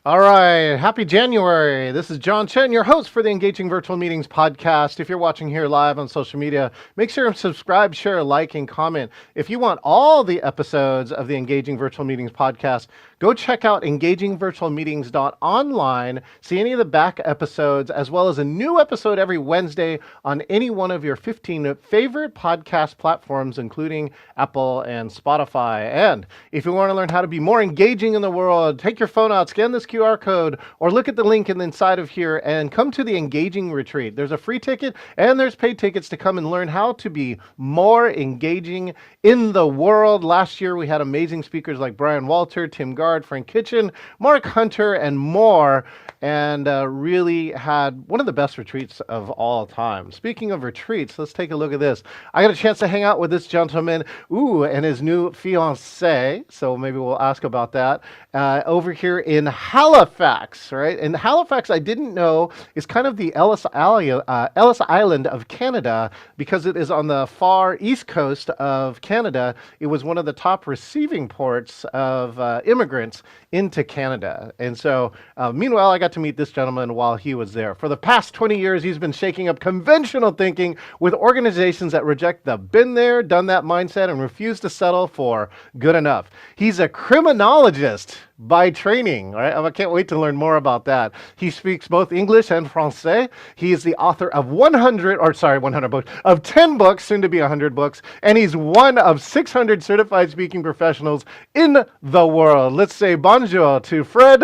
All right. Happy January. This is John Chen, your host for the Engaging Virtual Meetings podcast. If you're watching here live on social media, make sure and subscribe, share, like, and comment. If you want all the episodes of the Engaging Virtual Meetings podcast, go check out engagingvirtualmeetings.online. See any of the back episodes, as well as a new episode every Wednesday on any one of your 15 favorite podcast platforms, including Apple and Spotify. And if you want to learn how to be more engaging in the world, take your phone out, scan this QR code, or look at the link inside of here and come to the Engaging Retreat. There's a free ticket and there's paid tickets to come and learn how to be more engaging in the world. Last year, we had amazing speakers like Brian Walter, Tim Gard, Frank Kitchen, Mark Hunter, and more, and really had one of the best retreats of all time. Speaking of retreats, let's take a look at this. I got a chance to hang out with this gentleman, and his new fiancée, so maybe we'll ask about that, over here in Halifax, right? And Halifax, I didn't know, is kind of the Ellis Island of Canada because it is on the far east coast of Canada. It was one of the top receiving ports of immigrants into Canada. And so, meanwhile, I got to meet this gentleman while he was there. For the past 20 years, he's been shaking up conventional thinking with organizations that reject the been there, done that mindset and refuse to settle for good enough. He's a criminologist by training, right? I can't wait to learn more about that. He speaks both English and Fran-ce. He is the author of 100 books, of 10 books, soon to be 100 books, and he's one of 600 certified speaking professionals in the world. Let's say bonjour to Fred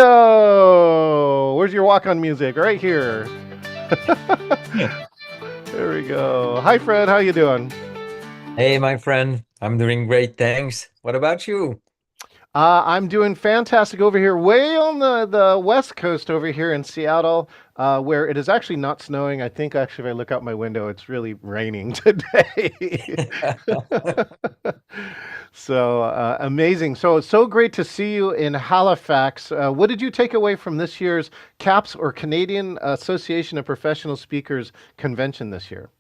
Colantonio. Where's your walk-on music? Right here. Yeah. There we go. Hi, Fred. How you doing? Hey, my friend. I'm doing great, thanks. What about you? I'm doing fantastic over here, way on the west coast over here in Seattle, where it is actually not snowing. I think actually, if I look out my window, it's really raining today. So amazing. So it's so great to see you in Halifax. What did you take away from this year's CAPS, or Canadian Association of Professional Speakers convention this year?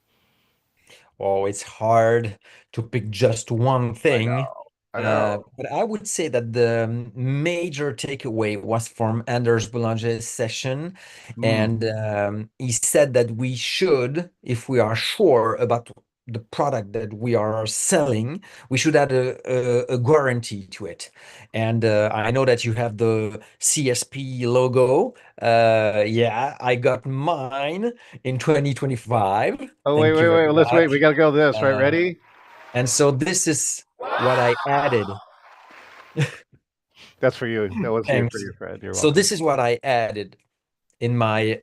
Oh, it's hard to pick just one I thing. know. I know. But I would say that the major takeaway was from Anders Boulanger's session. And Mm. he said that we should, if we are sure about the product that we are selling, we should add a guarantee to it. And I know that you have the CSP logo. Yeah, I got mine in 2025. Oh, wait, Thank you wait, very wait. Let's wait. We much. got to go this, right? Uh, Ready? and so this is what I added. That's for you. That was here for Thanks. you, Fred. You're So welcome. this is what I added in my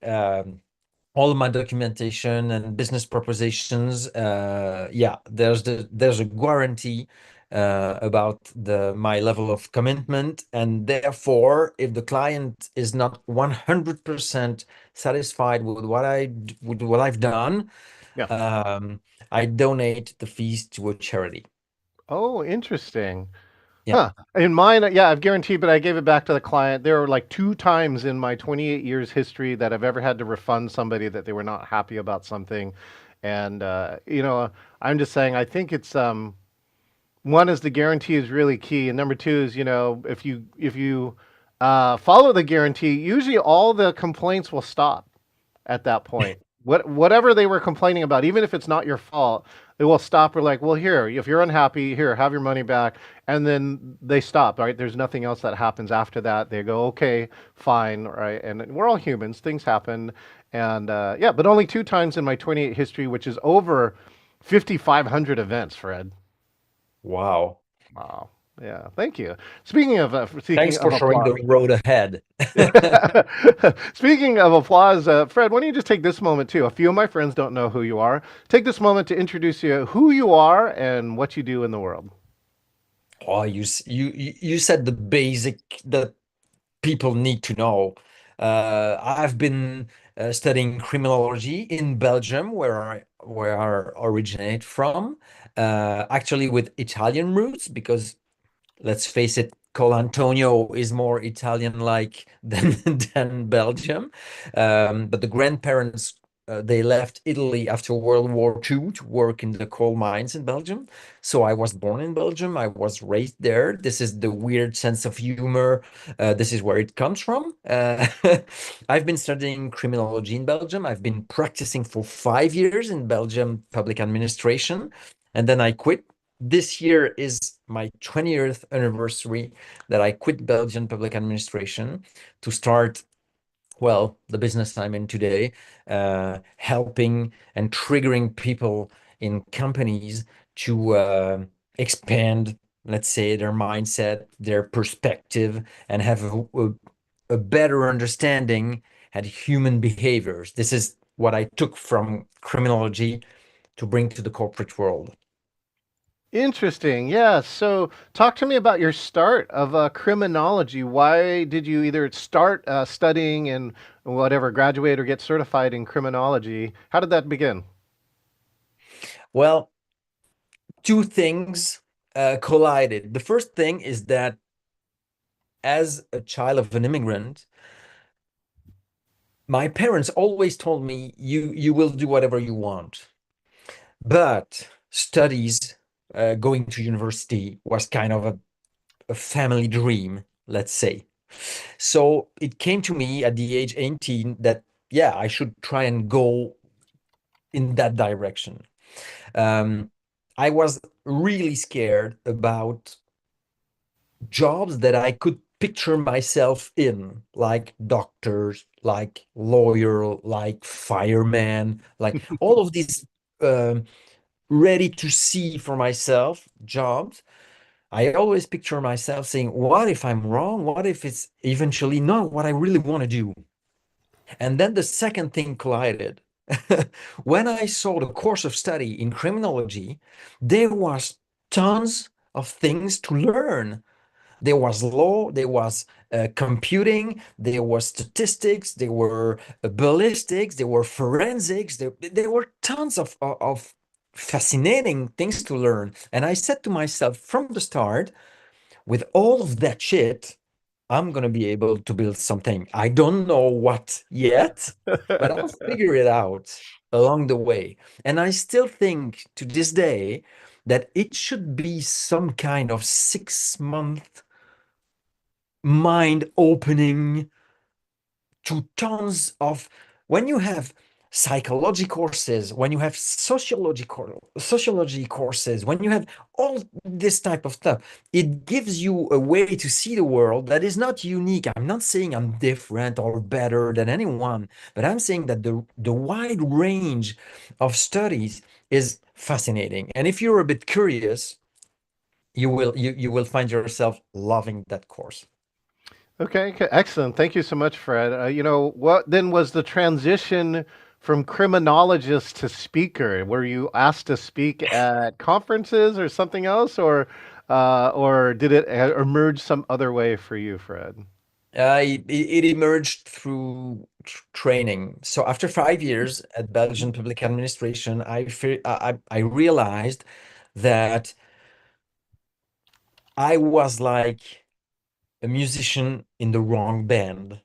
all my documentation and business propositions. Yeah, there's a guarantee about the my level of commitment, and therefore, if the client is not 100% satisfied with with what I've done, Yeah. um, I donate the fees to a charity. Oh, interesting. Yeah. Huh. In mine, yeah, I've guaranteed, but I gave it back to the client. There were like two times in my 28 years history that I've ever had to refund somebody that they were not happy about something. And, I'm just saying, I think it's, one is the guarantee is really key. And number two is, if you follow the guarantee, usually all the complaints will stop at that point. Whatever they were complaining about, even if it's not your fault, they will stop. We're like, well, here, if you're unhappy, here, have your money back, and then they stop. Right? There's nothing else that happens after that. They go, okay, fine, right? And we're all humans. Things happen, and yeah, but only two times in my 28 history, which is over 5,500 events, Fred. Wow. Wow. Yeah. Thank you. Speaking of Thanks seeking for of showing applause. the road ahead. Speaking of applause, Fred, why don't you just take this moment too? A few of my friends don't know who you are. Take this moment to introduce you, who you are, and what you do in the world. Oh, you said the basic that people need to know. I've been studying criminology in Belgium, where I originate from. Actually, with Italian roots, because let's face it, Colantonio is more Italian-like than than Belgium. But the grandparents they left Italy after World War II to work in the coal mines in Belgium. So I was born in Belgium. I was raised there. This is the weird sense of humor. This is where it comes from. I've been studying criminology in Belgium. I've been practicing for 5 years in Belgium public administration, and then I quit. This year is my 20th anniversary that I quit Belgian public administration to start, well, the business I'm in today, helping and triggering people in companies to expand, let's say, their mindset, their perspective, and have a better understanding at human behaviors. This is what I took from criminology to bring to the corporate world. Interesting. Yeah. So, talk to me about your start of criminology. Why did you either start studying and whatever, graduate or get certified in criminology? How did that begin? Well, two things collided. The first thing is that as a child of an immigrant, my parents always told me you will do whatever you want. But studies, going to university was kind of a family dream, let's say. So it came to me at the age 18 that, yeah, I should try and go in that direction. Um, I was really scared about jobs that I could picture myself in, like doctors, like lawyer, like fireman, like all of these um, ready to see for myself jobs. I always picture myself saying, what if I'm wrong? What if it's eventually not what I really want to do? And then the second thing collided. When I saw the course of study in criminology, there was tons of things to learn. There was law, there was computing, there was statistics, there were ballistics, there were forensics, there were tons of fascinating things to learn. And I said to myself from the start, with all of that shit, I'm going to be able to build something. I don't know what yet, but I'll figure it out along the way. And I still think to this day that it should be some kind of 6 month mind opening to tons of, when you have psychology courses, when you have sociology courses, when you have all this type of stuff, it gives you a way to see the world that is not unique. I'm not saying I'm different or better than anyone, but I'm saying that the wide range of studies is fascinating. And if you're a bit curious, you will find yourself loving that course. Okay, excellent. Thank you so much, Fred. What then was the transition from criminologist to speaker? Were you asked to speak at conferences or something else, or did it emerge some other way for you, Fred? It emerged through training. So after 5 years at Belgian public administration, I realized that I was like a musician in the wrong band.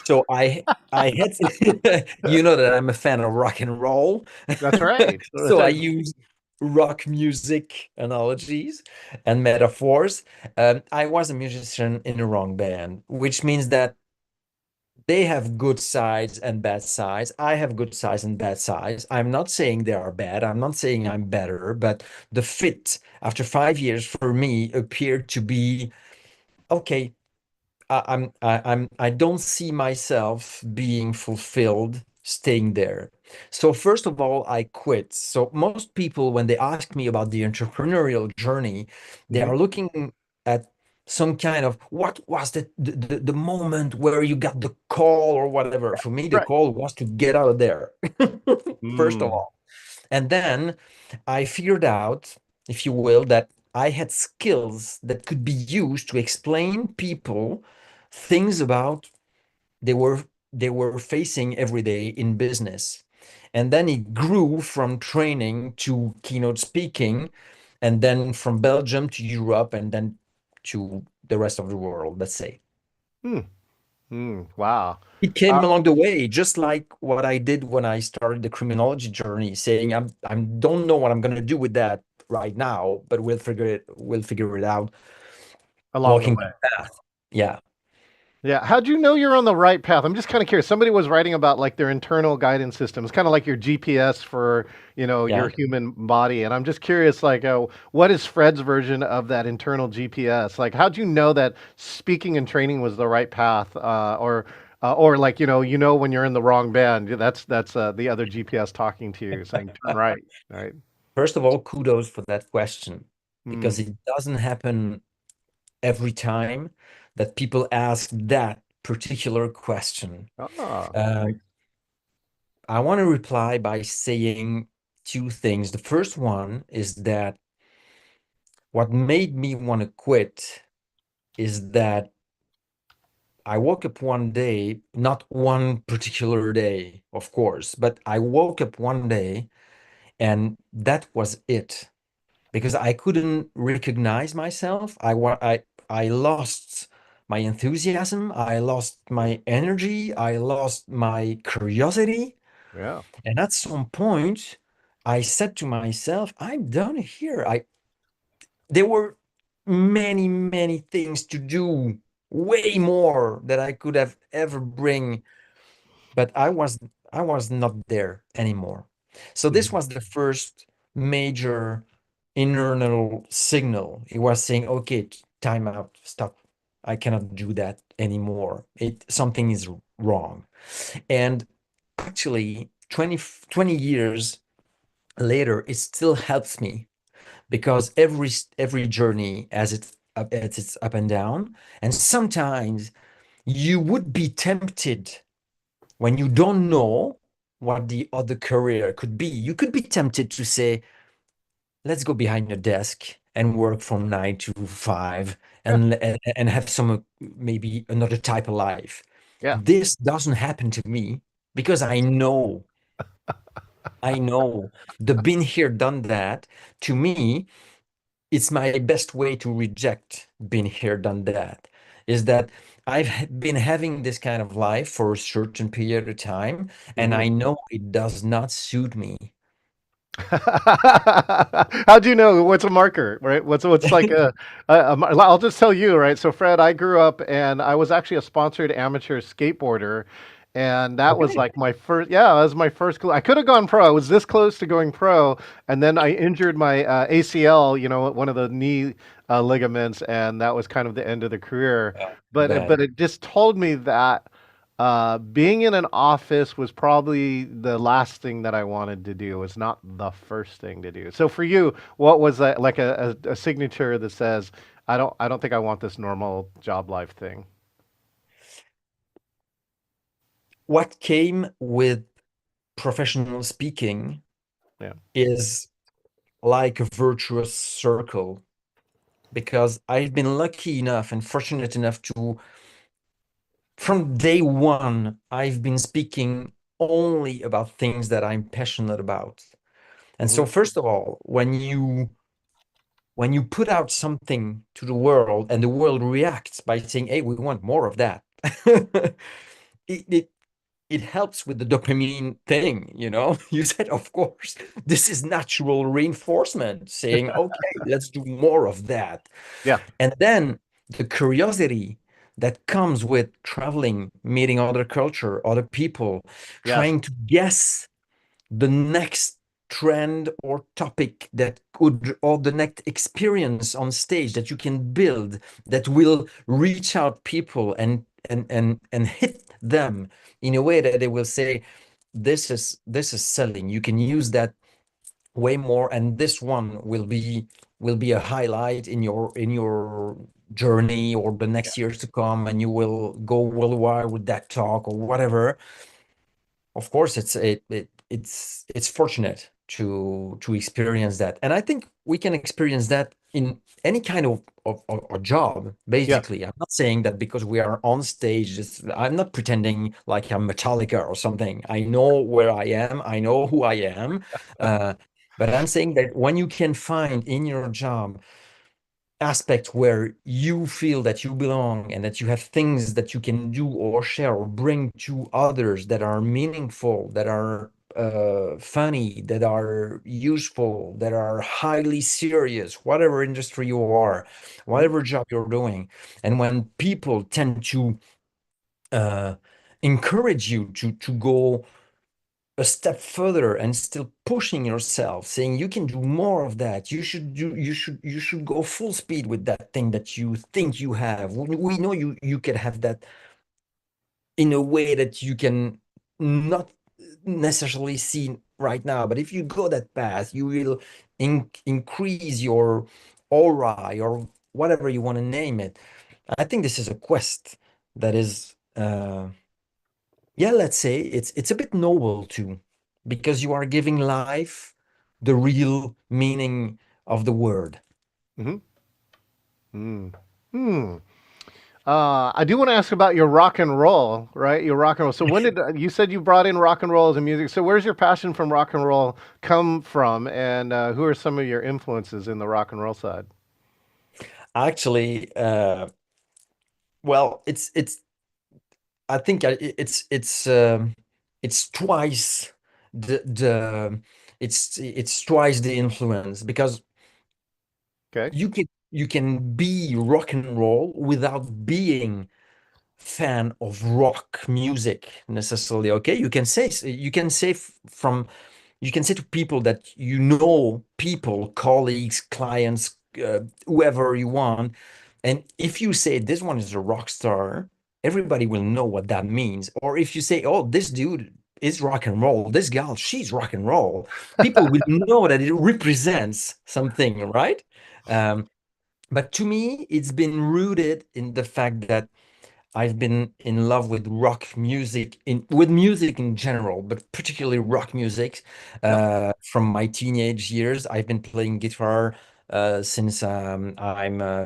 So I had to, you know that I'm a fan of rock and roll. That's right. So I use rock music analogies and metaphors. I was a musician in the wrong band, which means that they have good sides and bad sides. I have good sides and bad sides. I'm not saying they are bad. I'm not saying I'm better, but the fit after 5 years for me appeared to be okay. I don't see myself being fulfilled staying there. So first of all, I quit. So most people, when they ask me about the entrepreneurial journey, they Mhm. are looking at some kind of what was the moment where you got the call or whatever. For me, the Right. call was to get out of there, first of Mm. all. And then I figured out, if you will, that I had skills that could be used to explain people things about they were they were facing every day in business. And then it grew from training to keynote speaking, and then from Belgium to Europe, and then to the rest of the world, let's say. Hmm. Wow. It came along the way, just like what I did when I started the criminology journey, saying I don't know what I'm going to do with that right now, but we'll figure it out Along the walking way. that path. Yeah, Yeah. How'd you know you're on the right path? I'm just kind of curious. Somebody was writing about like their internal guidance system. It's kind of like your GPS for, your yeah. human body. And I'm just curious, like, what is Fred's version of that internal GPS? Like, how'd you know that speaking and training was the right path? Or like, when you're in the wrong band, that's the other GPS talking to you saying, turn right, right? First of all, kudos for that question Hmm. because it doesn't happen every time that people ask that particular question. Ah, Um, I want to reply by saying two things. The first one is that what made me want to quit is that I woke up one day, not one particular day, of course, but I woke up one day and that was it because I couldn't recognize myself. I lost my enthusiasm, I lost my energy, I lost my curiosity, yeah. and at some point I said to myself, I'm done here. I There were many, many things to do, way more that I could have ever bring, but I was not there anymore. So this Mhm. was the first major internal signal. It was saying, okay, time out, stop. I cannot do that anymore. Something is wrong. And actually 20 years later, it still helps me because every journey has its up and down, and sometimes you would be tempted when you don't know what the other career could be. You could be tempted to say, let's go behind your desk and work from 9 to 5 Yeah. and have some maybe another type of life. Yeah. This doesn't happen to me because I know the been here, done that. To me, it's my best way to reject been here, done that. Is that been having this kind of life for a certain period of time, and Mhm. I know it does not suit me. How do you know what's a marker, right? What's like I'll just tell you, right? So Fred, I grew up and I was actually a sponsored amateur skateboarder, and that was Okay. like my first. Yeah, that was my first. I could have gone pro. I was this close to going pro, and then I injured my ACL. One of the knee ligaments, and that was kind of the end of the career. Yeah, But bad. it just told me that being in an office was probably the last thing that I wanted to do. It's not the first thing to do. So for you, what was that like a signature that says, I don't think I want this normal job life thing. What came with professional speaking Yeah. is like a virtuous circle because I've been lucky enough and fortunate enough to, from day one, I've been speaking only about things that I'm passionate about. And Hmm. so, first of all, when you put out something to the world and the world reacts by saying, "Hey, we want more of that," it, it it helps with the dopamine thing, you know? You said, of course, this is natural reinforcement, saying, "Okay, let's do more of that." Yeah. And then the curiosity that comes with traveling, meeting other culture, other people, Yes. trying to guess the next trend or topic that could, or the next experience on stage that you can build that will reach out people and hit them in a way that they will say, this is selling. You can use that way more, and this one will be a highlight in your journey or the Yeah. next years to come, and you will go worldwide with that talk or whatever. Of course, it's fortunate to experience that, and I think we can experience that in any kind of job. Yeah. Basically, I'm not saying that because we are on stage. I'm not pretending like I'm Metallica or something. I know where I am. I know who I am. Uh, but I'm saying that when you can find in your job aspect where you feel that you belong and that you have things that you can do or share or bring to others that are meaningful, that are funny, that are useful, that are highly serious, whatever industry you are, Mhm. whatever job you're doing. And when people tend to uh, encourage you to go a step further and still pushing yourself, saying you can do more of that, you should go full speed with that thing that you think you have. We know you can have that in a way that you can not necessarily see right now, but if you go that path, you will increase your aura, or whatever you want to name it. I think this is a quest that is yeah, let's say it's a bit noble too, because you are giving life the real meaning of the word. Mhm. Mm. Hmm. I do want to ask about your rock and roll, right? Your rock and roll. So when did you said you brought in rock and roll as a music? So where's your passion from rock and roll come from, and who are some of your influences in the rock and roll side? Actually, well, it's I think it's twice the it's twice the influence, because Okay. you can be rock and roll without being fan of rock music necessarily. Okay, you can say from you can say to people that you know, people, colleagues, clients, whoever you want, and if you say this one is a rock star, everybody will know what that means. Or if you say, oh, this dude is rock and roll, this gal, she's rock and roll, people will know that it represents something, right? um, but to me, it's been rooted in the fact that I've been in love with rock music, in with music in general, but particularly rock music. Yep. From my teenage years, I've been playing guitar since I'm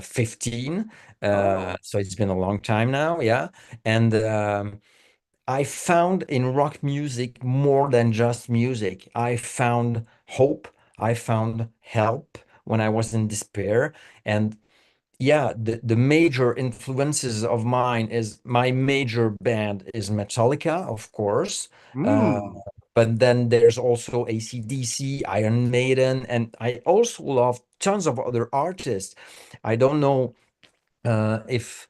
15. Oh. So it's been a long time now, yeah. And I found in rock music more than just music. I found hope. I found help when I was in despair. And yeah, the major influences of mine is, my major band is Metallica, of course. Uh, Hmm. but then there's also AC/DC, Iron Maiden, and I also love tons of other artists. I don't know if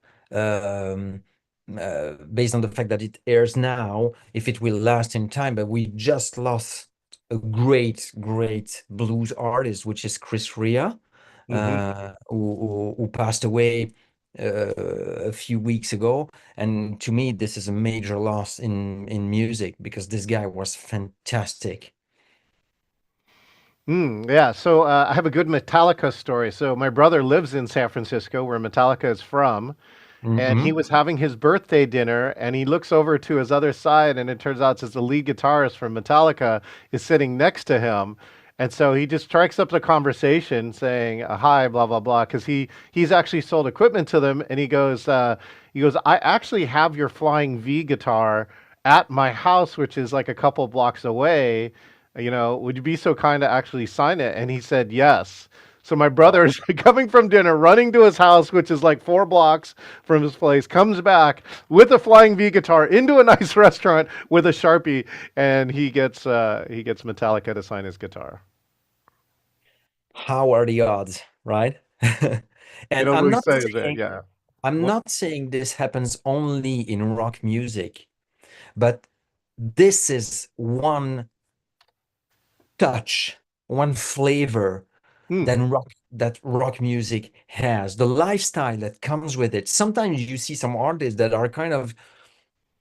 based on the fact that it airs now, if it will last in time, but we just lost a great blues artist, which is Chris Rea, Mm-hmm. who passed away a few weeks ago. And to me, this is a major loss in music, because this guy was fantastic. Yeah. So I have a good Metallica story. So my brother lives in San Francisco, where Metallica is from, and he Hmm. was having his birthday dinner, and he looks over to his other side, and it turns out it's the lead guitarist from Metallica is sitting next to him. And so he just strikes up the conversation saying, hi, blah, blah, blah, because he's actually sold equipment to them. And he goes, I actually have your Flying V guitar at my house, which is like a couple blocks away. Would you be so kind to actually sign it? And he said, yes. So my brother is coming from dinner, running to his house, which is like 4 blocks from his place, comes back with a Flying V guitar into a nice restaurant with a Sharpie, and he gets Metallica to sign his guitar. How are the odds, right? They And don't really say, is it? Yeah. I'm What? not saying this happens only in rock music, but this is one touch, one flavor Hmm. that rock music has, the lifestyle that comes with it. Sometimes you see some artists that are kind of,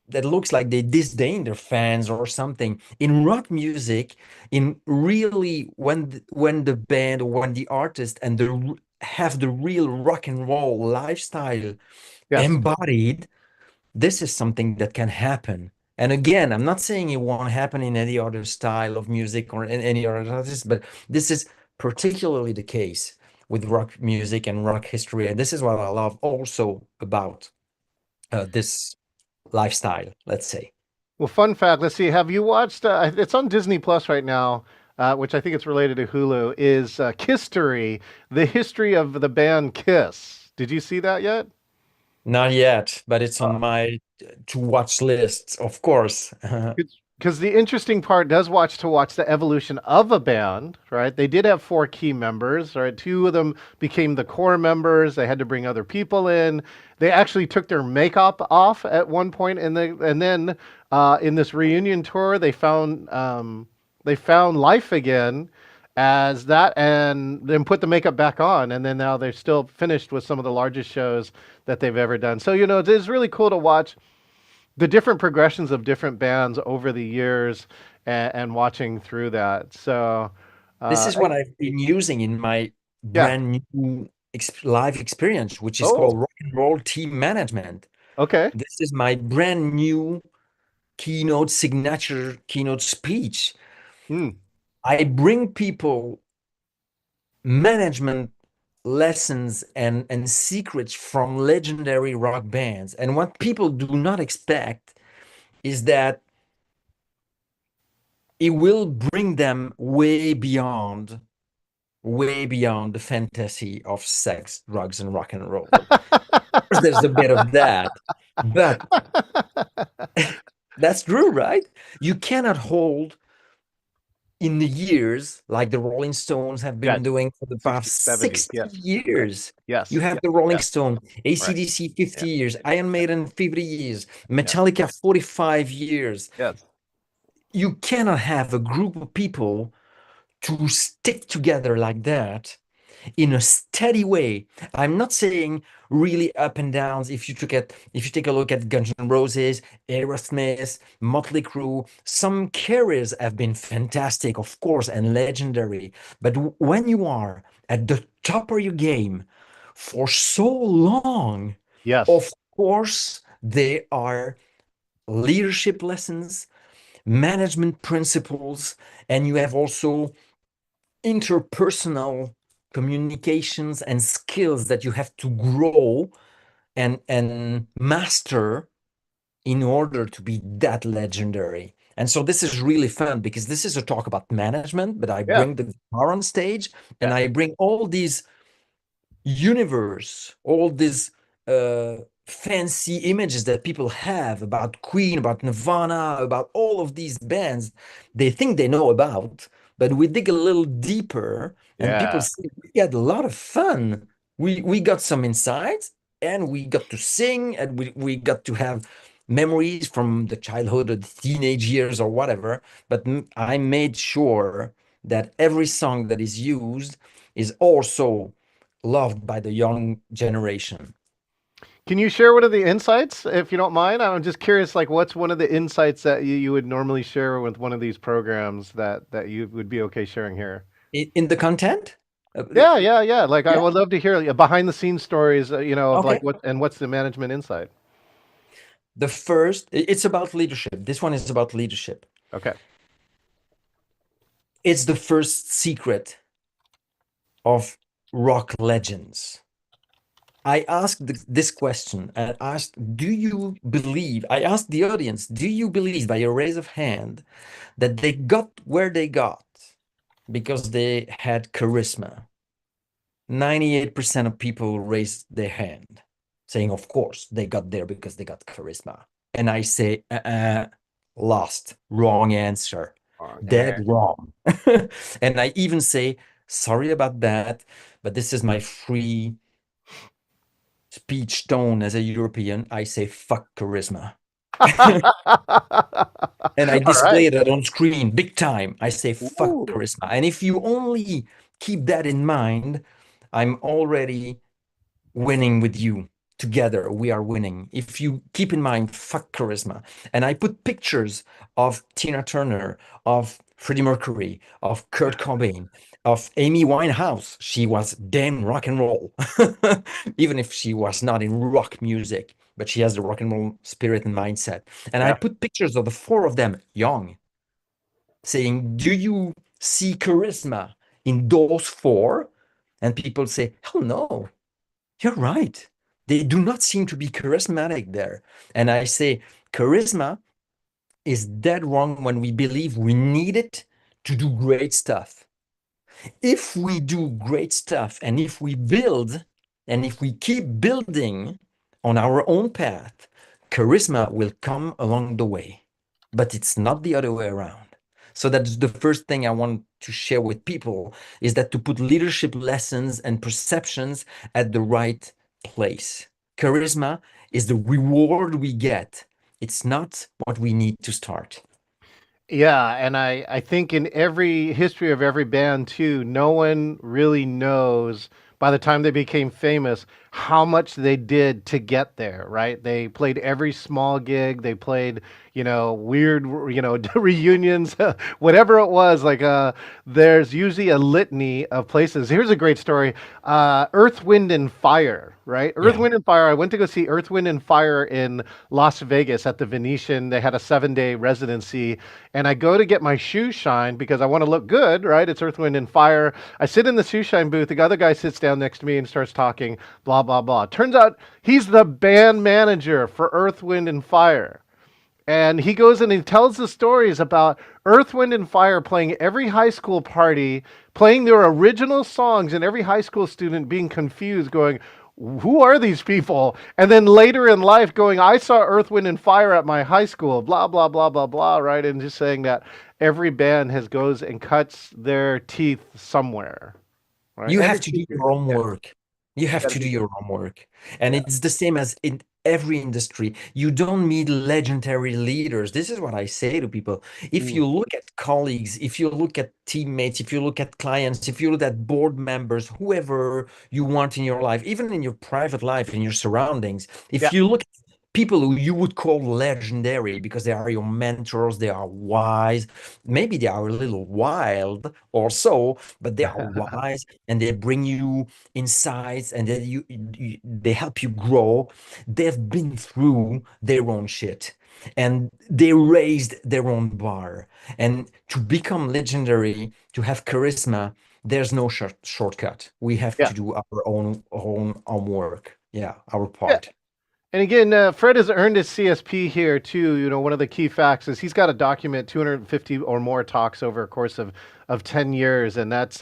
that looks like they disdain their fans or something. In rock music, in really, when the band, or when the artist and have the real rock and roll lifestyle Yes. embodied, this is something that can happen. And again, I'm not saying it won't happen in any other style of music or in any other artist, but this is particularly the case with rock music and rock history. And this is what I love also about this lifestyle, let's say. Well, fun fact. Let's see. Have you watched? It's on Disney Plus right now. which I think it's related to Hulu, is Kisstory, the history of the band Kiss. Did you see that yet? Not yet, but it's on my to watch list, of course. Because the interesting part does watch the evolution of a band, right? They did have four key members, right? Two of them became the core members. They had to bring other people in. They actually took their makeup off at one point, and then in this reunion tour, they found life again as that, and then put the makeup back on, and then now they're still finished with some of the largest shows that they've ever done. So it is really cool to watch the different progressions of different bands over the years and watching through that. So, This is I, what I've been using in my yeah. brand new live experience, which is Oh, called Rock and Roll Team Management. okay. This is my brand new keynote signature keynote speech. Hmm. I bring people management lessons and secrets from legendary rock bands. And what people do not expect is that it will bring them way beyond the fantasy of sex, drugs, and rock and roll. Of course, there's a bit of that, but that's true, right? You cannot hold in the years like the Rolling Stones have Yeah, been doing for the past 60s, 70s. 60 Yes. Yeah. years. You Yes. have Yeah. the Rolling Yeah. Stone, Right. AC/DC Yeah. 50 years, Iron Maiden 50 years, Yeah. Metallica 45 years. Yes. You cannot have a group of people to stick together like that in a steady way. I'm not saying really up and downs. If you take a look at Guns N' Roses, Aerosmith, Motley Crue, some carriers have been fantastic, of course, and legendary. But when you are at the top of your game for so long, Yes. of course, there are leadership lessons, management principles, and you have also interpersonal communications and skills that you have to grow and master in order to be that legendary. And so this is really fun because this is a talk about management, but I Yeah. bring the guitar on stage and Yeah. I bring all these universe, all these fancy images that people have about Queen, about Nirvana, about all of these bands they think they know about, but we dig a little deeper and people Yeah. say we had a lot of fun. We got some insights and we got to sing and we got to have memories from the childhood or the teenage years or whatever. But I made sure that every song that is used is also loved by the young generation. Can you share one of the insights, if you don't mind? I'm just curious, like, what's one of the insights that you would normally share with one of these programs that you would be okay sharing here? In the content? Uh, Yeah, yeah, yeah. Like, I yeah. would love to hear behind the scenes stories, of like Okay. what's the management insight. The first, it's about leadership. This one is about leadership. Okay. It's the first secret of rock legends. I asked this question. I asked the audience, do you believe by a raise of hand that they got where they got because they had charisma? 98% of people raised their hand, saying, of course, they got there because they got charisma. And I say, lost, wrong answer, dead Okay. wrong. And I even say, sorry about that, but this is my free speech tone as a European. I say, fuck charisma. And I All right. display that on screen big time. I say, fuck Ooh. charisma. And if you only keep that in mind, I'm already winning with you. Together, we are winning. If you keep in mind, fuck charisma. And I put pictures of Tina Turner, of Freddie Mercury, of Kurt Cobain, of Amy Winehouse. She was damn rock and roll, even if she was not in rock music, but she has the rock and roll spirit and mindset. And I Yeah. put pictures of the four of them young, saying, do you see charisma in those four? And people say, hell no, you're right. They do not seem to be charismatic there. And I say, charisma is dead wrong when we believe we need it to do great stuff. If we do great stuff and if we build and if we keep building on our own path, charisma will come along the way. But it's not the other way around. So that's the first thing I want to share with people is that to put leadership lessons and perceptions at the right place. Charisma is the reward we get. It's not what we need to start. Yeah, and I think in every history of every band too, no one really knows by the time they became famous how much they did to get there, right? They played every small gig, they played, weird, reunions, whatever it was, like there's usually a litany of places. Here's a great story. Earth, Wind and Fire, right? Earth, Yeah. Wind and Fire. I went to go see Earth, Wind and Fire in Las Vegas at the Venetian. They had a 7-day residency and I go to get my shoes shined because I want to look good, right? It's Earth, Wind, and Fire. I sit in the shoe shine booth. The other guy sits down next to me and starts talking, blah, blah, blah. Turns out he's the band manager for Earth, Wind, and Fire. And he goes and he tells the stories about Earth, Wind, and Fire playing every high school party, playing their original songs, and every high school student being confused, going, who are these people? And then later in life going, I saw Earth, Wind, and Fire at my high school, blah, blah, blah, blah, blah, right? And just saying that every band has goes and cuts their teeth somewhere, right? You And have it's to do just, your homework. You you have gotta to do do, your homework. And yeah. it's the same as in every industry. You don't need legendary leaders. This is what I say to people. If Mm, you look at colleagues, if you look at teammates, if you look at clients, if you look at board members, whoever you want in your life, even in your private life, in your surroundings, yeah. if you look at people who you would call legendary because they are your mentors, they are wise, maybe they are a little wild or so, but they are wise and they bring you insights and they help you grow. They've been through their own shit and they raised their own bar. And to become legendary, to have charisma, there's no shortcut. We have Yeah. to do our own work. Yeah, our Yeah. part. And again, Fred has earned his CSP here too. One of the key facts is he's got to document 250 or more talks over a course of 10 years, and that's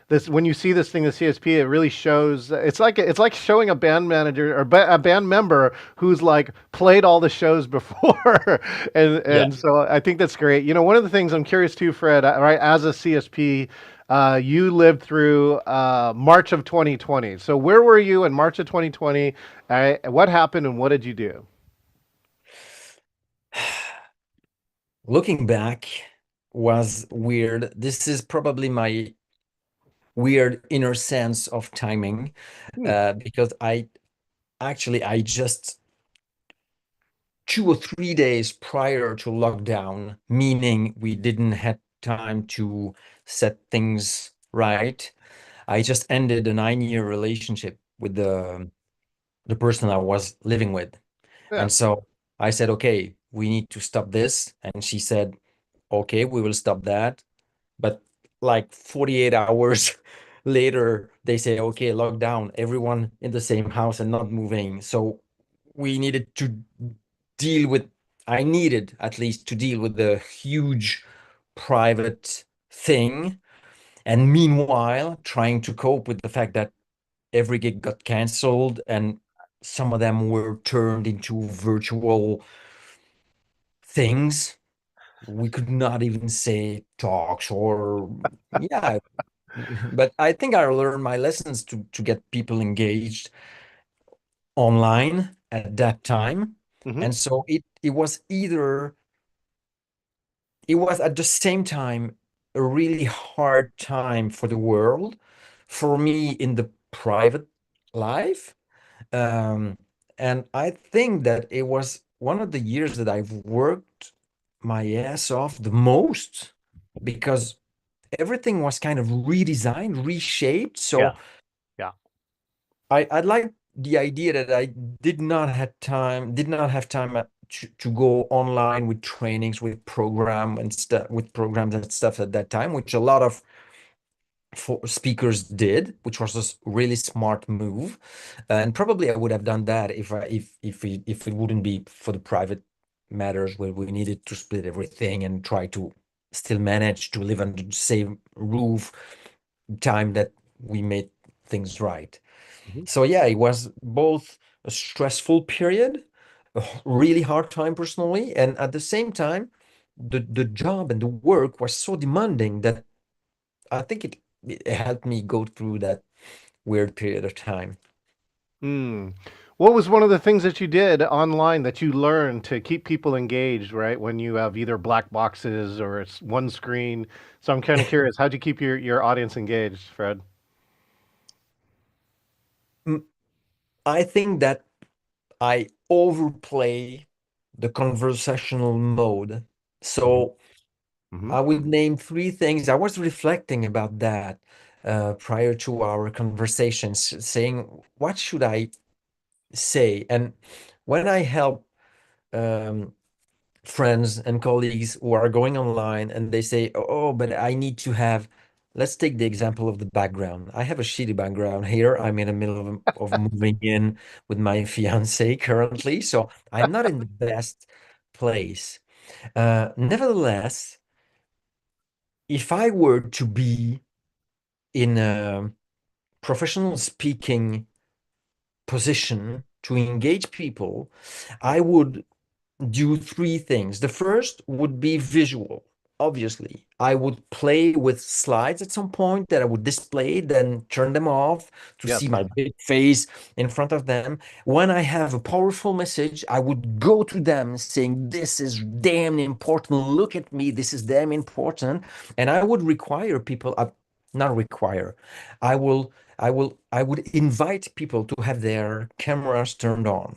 this. When you see this thing, the CSP, it really shows. It's like showing a band manager or a band member who's like played all the shows before, Yeah. and so I think that's great. One of the things I'm curious too, Fred, right, as a CSP. You lived through March of 2020. So where were you in March of 2020? What happened and what did you do? Looking back was weird. This is probably my weird inner sense of timing, Hmm. because I just 2 or 3 days prior to lockdown, meaning we didn't have time to set things right. I just ended a 9-year relationship with the person I was living with. Yeah. And so I said, okay, we need to stop this. And she said, okay, we will stop that. But like 48 hours later, they say, okay, lockdown, everyone in the same house and not moving. So we needed to deal with, I needed at least to deal with the huge private thing. And meanwhile, trying to cope with the fact that every gig got canceled and some of them were turned into virtual things. We could not even say talks or, yeah, but I think I learned my lessons to get people engaged online at that time. Hmm. And so it was at the same time a really hard time for the world, for me in the private life. Um, and I think that it was one of the years that I've worked my ass off the most because everything was kind of redesigned, reshaped. Yeah. So Yeah. I like the idea that I did not have time to go online with trainings, with programs and stuff at that time, which a lot of speakers did, which was a really smart move. And probably I would have done that if it wouldn't be for the private matters where we needed to split everything and try to still manage to live under the same roof time that we made things right. Mhm. So yeah, it was both a stressful period, a really hard time personally, and at the same time, the job and the work was so demanding that I think it helped me go through that weird period of time. Mm. What was one of the things that you did online that you learned to keep people engaged, right? When you have either black boxes or it's one screen. So I'm kind of curious, how'd you keep your audience engaged, Fred? Mm, I think that I overplay the conversational mode. Hmm. So Hmm. I would name three things. I was reflecting about that prior to our conversations, saying, what should I say? And when I help um, friends and colleagues who are going online and they say, oh, but I need to have, let's take the example of the background. I have a shitty background here. I'm in the middle of moving in with my fiance currently, so I'm not in the best place. Nevertheless, if I were to be in a professional speaking position to engage people, I would do three things. The first would be visual. Obviously, I would play with slides at some point that I would display, then turn them off to see Yes. my big face in front of them. When I have a powerful message, I would go to them saying, this is damn important. Look at me. This is damn important. And I would require people, not require, I would invite people to have their cameras turned on.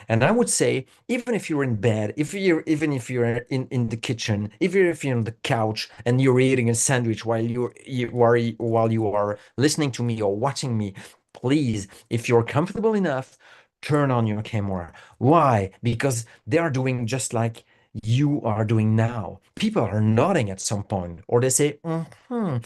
And I would say, even if you're in bed, even if you're in the kitchen, even if you're on the couch and you're eating a sandwich while you are listening to me or watching me, please, if you're comfortable enough, turn on your camera. Why? Because they are doing just like you are doing now. People are nodding at some point, or they say, mm-hmm.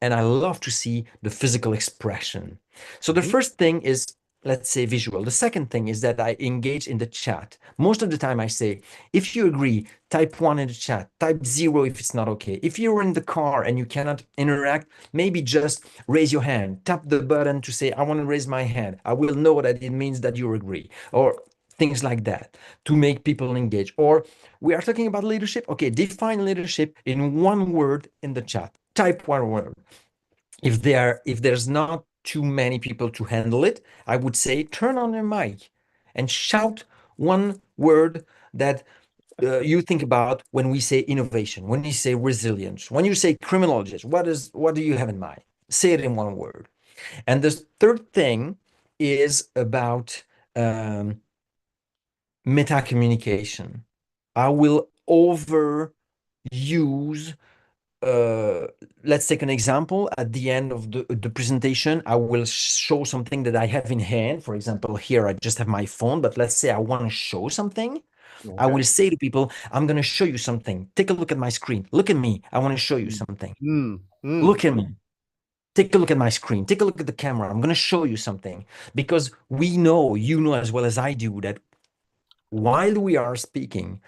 And I love to see the physical expression. So the Hmm. first thing is, let's say, visual. The second thing is that I engage in the chat. Most of the time I say, if you agree, type one in the chat, type zero if it's not okay. If you're in the car and you cannot interact, maybe just raise your hand, tap the button to say, I want to raise my hand. I will know that it means that you agree, or things like that to make people engage. Or we are talking about leadership. Okay, define leadership in one word in the chat. Type one word. If there's not too many people to handle it, I would say turn on your mic and shout one word that you think about when we say innovation, when you say resilience, when you say criminologist. What do you have in mind? Say it in one word. And the third thing is about meta communication. I will overuse uh, let's take an example. At the end of the presentation, I will show something that I have in hand. For example, here I just have my phone, but let's say I want to show something. I Okay. will say to people, I'm going to show you something. Take a look at my screen. Look at me. I want to show you Mm. something. Mm. Mm. Look at me. Take a look at my screen. Take a look at the camera. I'm going to show you something because we know, you know as well as I do, that while we are speaking,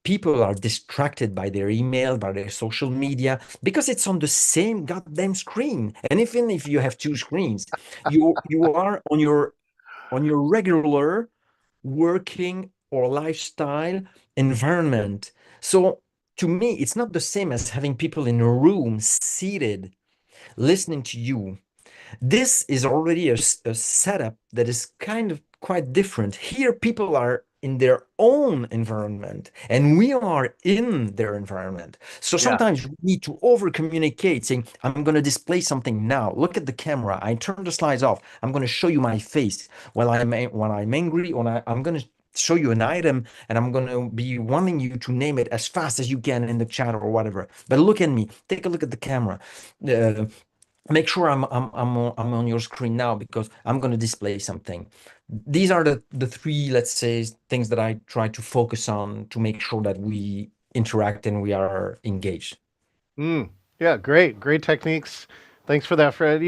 people are distracted by their email, by their social media, because it's on the same goddamn screen. And even if you have two screens, you are on your regular working or lifestyle environment. So to me, it's not the same as having people in a room seated listening to you. This is already a setup that is kind of quite different. Here, people are in their own environment and we are in their environment. So Yeah. sometimes we need to over communicate, saying, I'm going to display something now. Look at the camera. I turn the slides off. I'm going to show you my face when I'm angry, or I'm going to show you an item and I'm going to be wanting you to name it as fast as you can in the chat or whatever. But look at me. Take a look at the camera. Uh, Make sure I'm on your screen now because I'm going to display something. These are the three, let's say, things that I try to focus on to make sure that we interact and we are engaged. Mm. Yeah. Great. Great techniques. Thanks for that, Fred.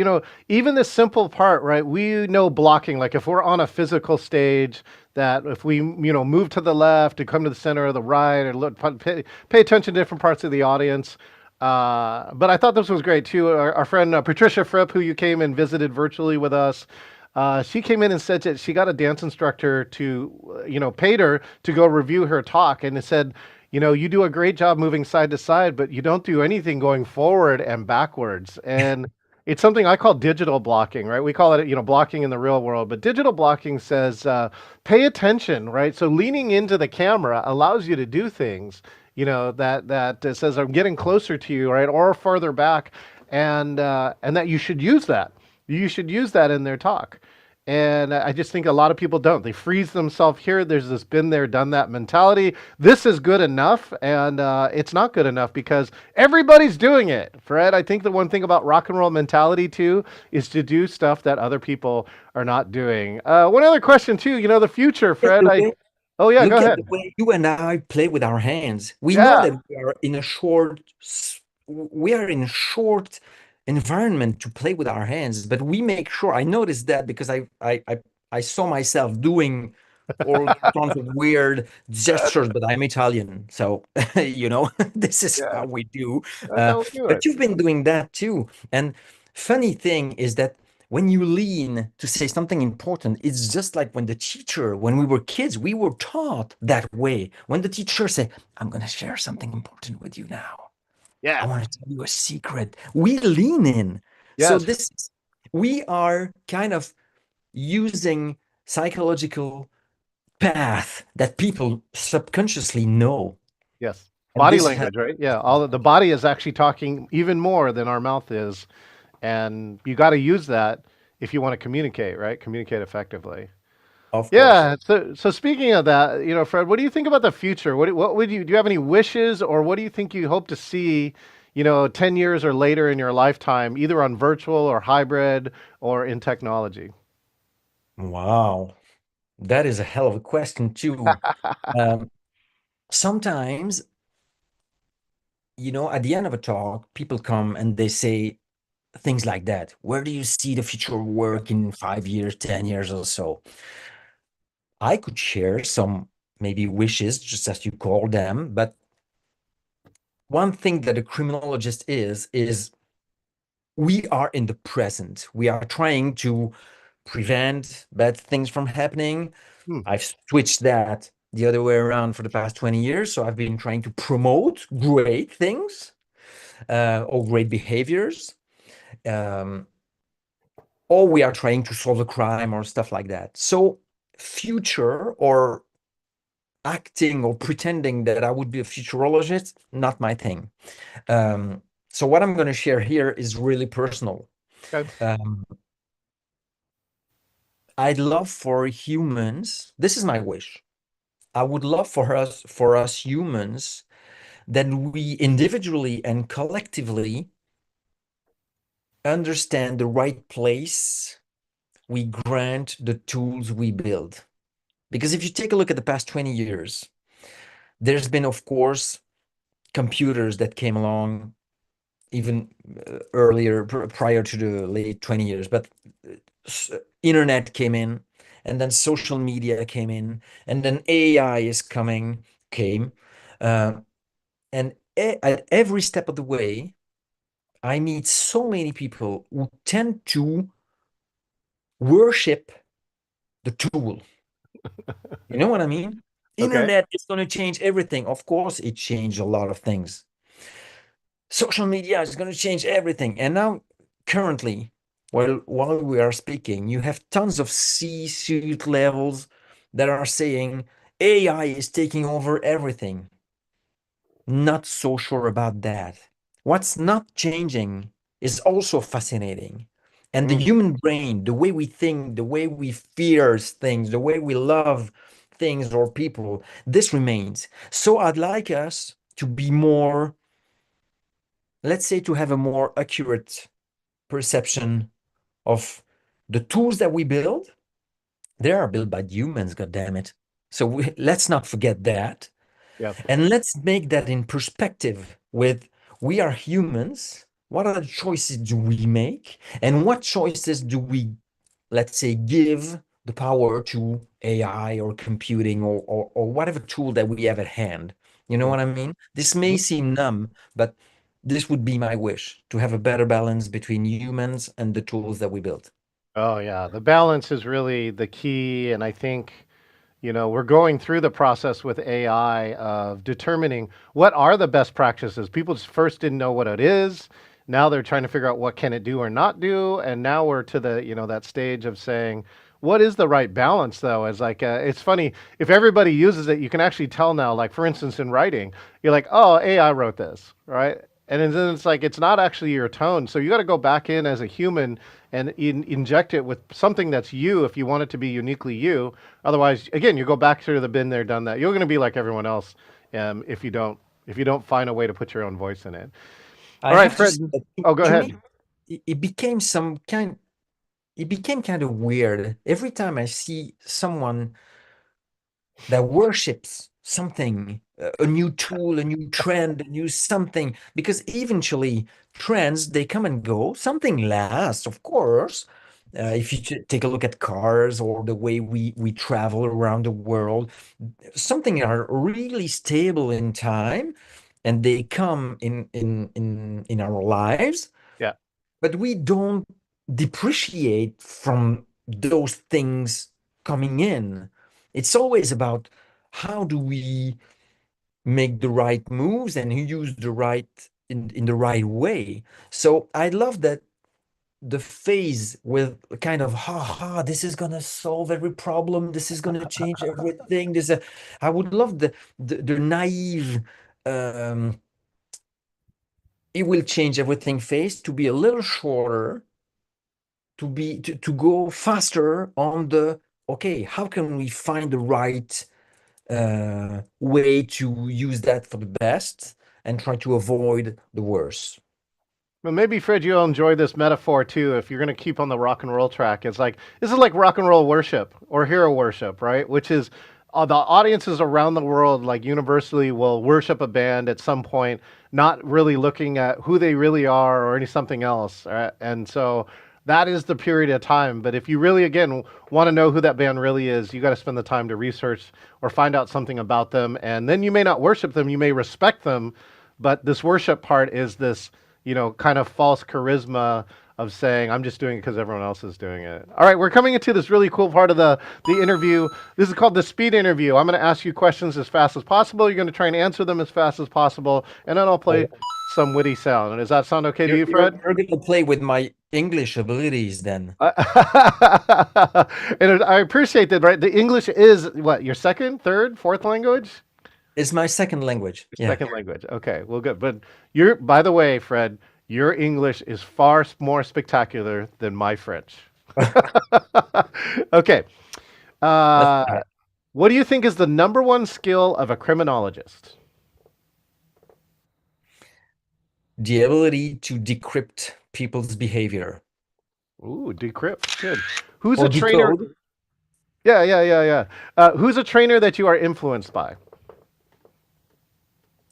Even this simple part, right? We know blocking, like if we're on a physical stage, that if we, move to the left to come to the center or the right, or pay attention to different parts of the audience. But I thought this was great too. Our friend Patricia Fripp, who you came and visited virtually with us, she came in and said that she got a dance instructor to, paid her to go review her talk, and it said, you do a great job moving side to side, but you don't do anything going forward and backwards. And it's something I call digital blocking, right? We call it, blocking in the real world, but digital blocking says, pay attention, right? So leaning into the camera allows you to do things, that says I'm getting closer to you, right, or farther back, and that you should use that. You should use that in their talk. And I just think a lot of people don't. They freeze themselves here. There's this been there, done that mentality. This is good enough, and it's not good enough because everybody's doing it. Fred, I think the one thing about rock and roll mentality too is to do stuff that other people are not doing. One other question too. The future, Look at Fred. the way, Oh yeah, go look at ahead. the way you and I play with our hands. We know Yeah, that we are in a short environment to play with our hands, but we make sure. I noticed that because I saw myself doing all sorts of weird gestures, but I'm Italian, so this is yeah. how we do. That's Uh, how we do but it. you've been doing that too. And funny thing is that when you lean to say something important, it's just like when we were kids, we were taught that way. When the teacher say, I'm going to share something important with you now. I Yeah. want to tell you a secret. We lean in. So Yes. we are kind of using psychological path that people subconsciously know. Yes. And Body this has, language, right? Yeah. All the body is actually talking even more than our mouth is, and you got to use that if you want to communicate, right? Communicate effectively. of course. Yeah. So speaking of that, Fred, what do you think about the future? What would you do? You have any wishes, or what do you think you hope to see, 10 years or later in your lifetime, either on virtual or hybrid or in technology? Wow. That is a hell of a question too. Um, Sometimes, at the end of a talk, people come and they say things like that. Where do you see the future of work in 5 years, 10 years or so? I could share some maybe wishes, just as you call them, but one thing that a criminologist is we are in the present. We are trying to prevent bad things from happening. Hmm. I've switched that the other way around for the past 20 years. So I've been trying to promote great things or great behaviors. Um, or we are trying to solve a crime or stuff like that. So future or acting or pretending that I would be a futurologist, not my thing. So what I'm going to share here is really personal. Okay. Um, I'd love for humans, this is my wish. I would love for us humans that we individually and collectively understand the right place we grant the tools we build. Because if you take a look at the past 20 years, there's been, of course, computers that came along even earlier, prior to the late 20 years, but internet came in, and then social media came in, and then AI came. Uh, and at every step of the way, I meet so many people who tend to worship the tool. You know what I mean? Okay. Internet is going to change everything. Of course, it changed a lot of things. Social media is going to change everything. And now, currently, while we are speaking, you have tons of C-suite levels that are saying AI is taking over everything. Not so sure about that. What's not changing is also fascinating. And the Mm. human brain, the way we think, the way we fear things, the way we love things or people, this remains. So I'd like us to be more, let's say, to have a more accurate perception of the tools that we build. They are built by humans, god damn it. So let's not forget that. Yeah. And let's make that in perspective with we are humans What are the choices do we make? And what choices do we, let's say, give the power to AI or computing or whatever tool that we have at hand? You know what I mean? This may Mhm. seem numb, but this would be my wish to have a better balance between humans and the tools that we build. Oh yeah, the balance is really the key, and I think we're going through the process with AI of determining what are the best practices. People just first didn't know what it is. Now they're trying to figure out what can it do or not do, and now we're to the that stage of saying what is the right balance though. As like it's funny if everybody uses it, you can actually tell now. Like for instance, in writing, you're like, oh, AI wrote this, right? And then it's like it's not actually your tone. So you got to go back in as a human and inject it with something that's you if you want it to be uniquely you. Otherwise, again, you go back to the bin there, done that. You're going to be like everyone else if you don't find a way to put your own voice in it. All I right, have to Fred. say that Oh, go to ahead. me, it became it became kind of weird. Every time I see someone that worships something, a new tool, a new trend, a new something, because eventually trends, they come and go. Something lasts, of course. If you take a look at cars or the way we travel around the world, something are really stable in time and they come in our lives, Yeah. but we don't depreciate from those things coming in. It's always about how do we make the right moves and use the right in the right way. So I love that the phase with kind of this is gonna solve every problem, this is gonna change everything. I would love the naive um it will change everything phase to be a little shorter, to go faster on the okay, how can we find the right way to use that for the best and try to avoid the worst. Well, maybe Fred, you'll enjoy this metaphor too. If you're going to keep on the rock and roll track, it's like this is like rock and roll worship or hero worship, right? Which is the audiences around the world, like universally, will worship a band at some point, not really looking at who they really are or any something else. Right? And so that is the period of time. But if you really, again, want to know who that band really is, you got to spend the time to research or find out something about them. And then you may not worship them, you may respect them, but this worship part is this kind of false charisma of saying I'm just doing it because everyone else is doing it. All right, we're coming into this really cool part of the interview. This is called the speed interview. I'm going to ask you questions as fast as possible. You're going to try and answer them as fast as possible, and then I'll play Oh, some witty sound. Does that sound okay to you, Fred? you're going to play with my English abilities then. And I appreciate that. Right, the English is what your second, third, fourth language. It's my second language. Yeah. Second language. Okay, well, good. But you're, by the way, Fred, your English is far more spectacular than my French. Okay. Let's Uh, try it. what do you think is the number one skill of a criminologist? The ability to decrypt people's behavior Ooh, decrypt. Good. Who's a or trainer? decode. Yeah, yeah, yeah, yeah. Who's a trainer that you are influenced by?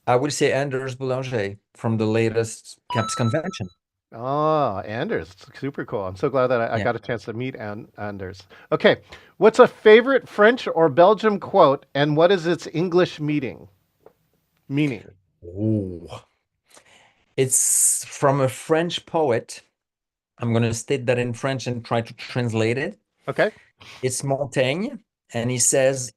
I would say Anders Boulanger from the latest CAPS convention. Oh, Anders. Super cool. I'm so glad that I Yeah. got a chance to meet Anders. Okay. What's a favorite French or Belgium quote, and what is its English meaning? Oh, it's from a French poet. I'm going to state that in French and try to translate it. Okay. It's Montaigne, and he says,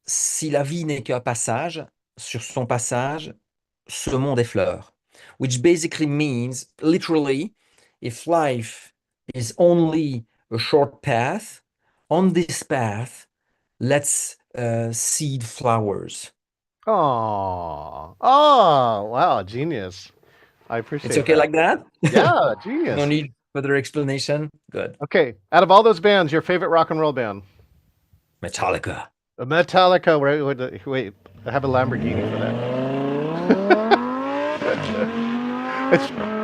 si la vie n'est qu'un passage, sur son passage, ce monde effleure. Which basically means, literally, if life is only a short path, on this path, let's seed flowers. Oh, oh, wow, genius. I It's appreciate okay that. like that? Yeah, No genius. need further explanation. Good. Okay, out of all those bands, your favorite rock and roll band? Metallica. Metallica. Wait, I have a Lamborghini for that.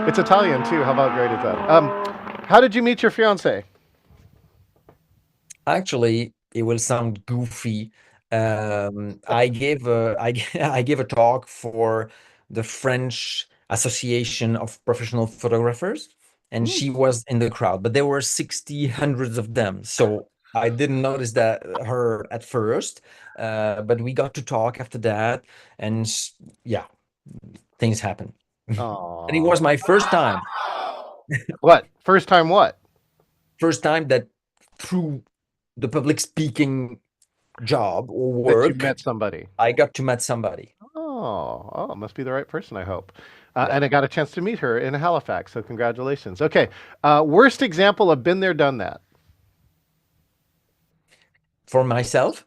It's Italian too. How about great is that? How did you meet your fiance? Actually, it will sound goofy. I gave a I gave a talk for the French association of professional photographers, and she was in the crowd, but there were 60 hundreds of them, so I didn't notice that her at first, but we got to talk after that, and yeah, things happened. And it was Oh, my first time. what? First time what? First time that through the public speaking job or That you work, met somebody. I got to meet somebody. Oh, must be the right person, I hope. Yeah. And I got a chance to meet her in Halifax, so congratulations. Okay, worst example of been there, done that. For myself,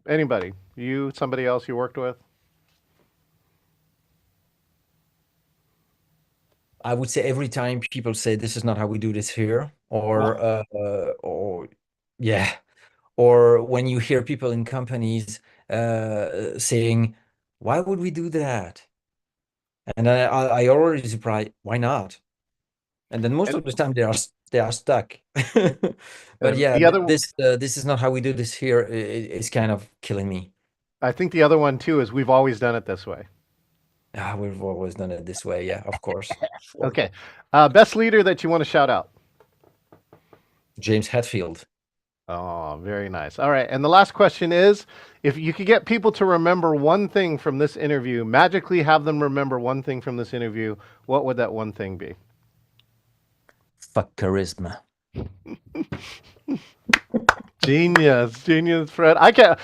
Anybody? You, somebody else you worked with? I would say every time people say this is not how we do this here, or yeah, or when you hear people in companies saying, "Why would we do that?" And I already reply, "Why not?" And then most And of the time they are stuck. But yeah, the other, this is not how we do this here. It's kind of killing me. I think the other one too is we've always done it this way. We've always done it this way. Yeah, of course. Okay, best leader that you want to shout out. James Hetfield. Oh, very nice. All right. And the last question is if you could get people to remember one thing from this interview, magically have them remember one thing from this interview, what would that one thing be? Fuck charisma. Genius, Fred. I can't,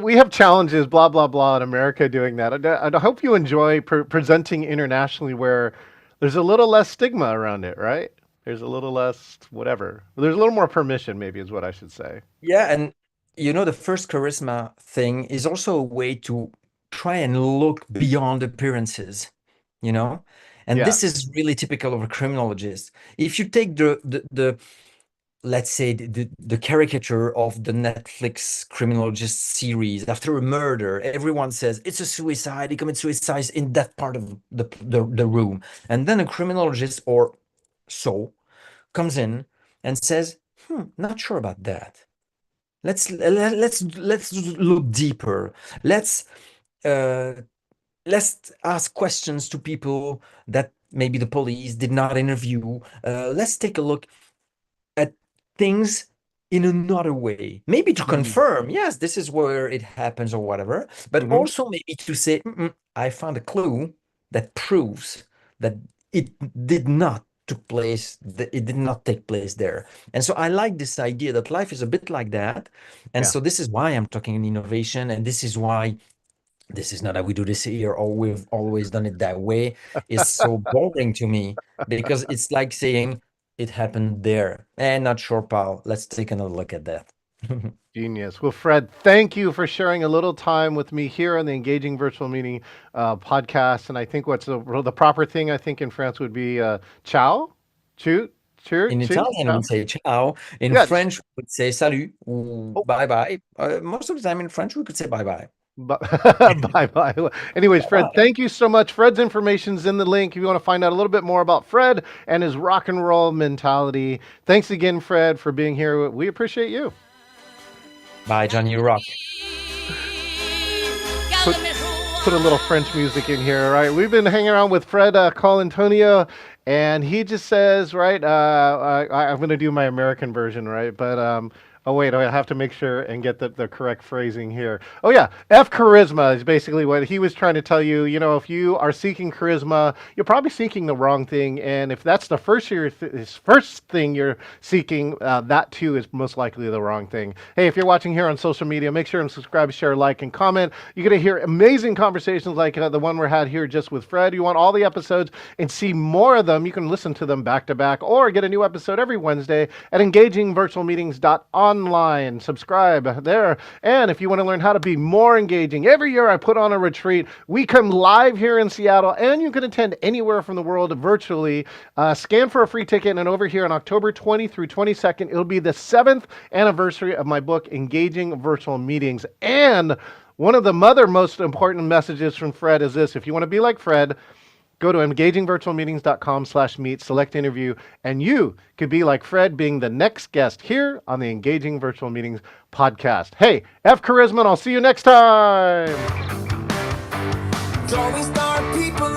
we have challenges, blah, blah, blah, in America doing that. I hope you enjoy presenting internationally where there's a little less stigma around it, right? There's a little less whatever. There's a little more permission, maybe, is what I should say. Yeah, and the first charisma thing is also a way to try and look beyond appearances, you know? And this Yes. is really typical of a criminologist. If you take the let's say the caricature of the Netflix criminologist series after a murder, everyone says it's a suicide, he commits suicide in that part of the room. And then a criminologist or so comes in and says, not sure about that. Let's look deeper. Uh, let's ask questions to people that maybe the police did not interview. Let's take a look at things in another way, maybe to Mm-hmm. confirm, yes, this is where it happens or whatever, but Mm-hmm. also maybe to say, I found a clue that proves that it did not took place, that it did not take place there. And so I like this idea that life is a bit like that. And Yeah. so this is why I'm talking in innovation, and this is why this is not how we do this here, or we've always done it that way, is so boring to me, because it's like saying it happened there. And not sure, pal. Let's take another look at that. Genius. Well, Fred, thank you for sharing a little time with me here on the Engaging Virtual Meeting podcast. And I think what's the proper thing, I think, in France would be ciao, choo, cheer, In choo, Italian, ciao. we say ciao. In Yeah. French, we would say salut or Oh, bye bye. Most of the time in French, we could say bye bye. bye bye. Anyways, Fred, thank you so much. Fred's information's in the link if you want to find out a little bit more about Fred and his rock and roll mentality. Thanks again, Fred, for being here. We appreciate you. Bye, Johnny, you rock. Put, put a little French music in here, right? We've been hanging around with Fred Colantonio, and he just says, right, I'm going to do my American version, right? But oh, wait, I have to make sure and get the correct phrasing here. Oh, yeah. F charisma is basically what he was trying to tell you. If you are seeking charisma, you're probably seeking the wrong thing. And if that's the first thing you're seeking, that too is most likely the wrong thing. Hey, if you're watching here on social media, make sure and subscribe, share, like, and comment. You're going to hear amazing conversations like the one we had here just with Fred. You want all the episodes and see more of them, you can listen to them back to back or get a new episode every Wednesday at engagingvirtualmeetings.online. Subscribe there. And if you want to learn how to be more engaging, every year I put on a retreat. We come live here in Seattle, and you can attend anywhere from the world virtually. Scan for a free ticket, and over here on October 20 through 22nd, it'll be the 7th anniversary of my book, Engaging Virtual Meetings. And one of the most important messages from Fred is this: if you want to be like Fred, go to engagingvirtualmeetings.com/meet, select interview, and you could be like Fred, being the next guest here on the Engaging Virtual Meetings podcast. Hey, F Charisma, and I'll see you next time. Drawing star people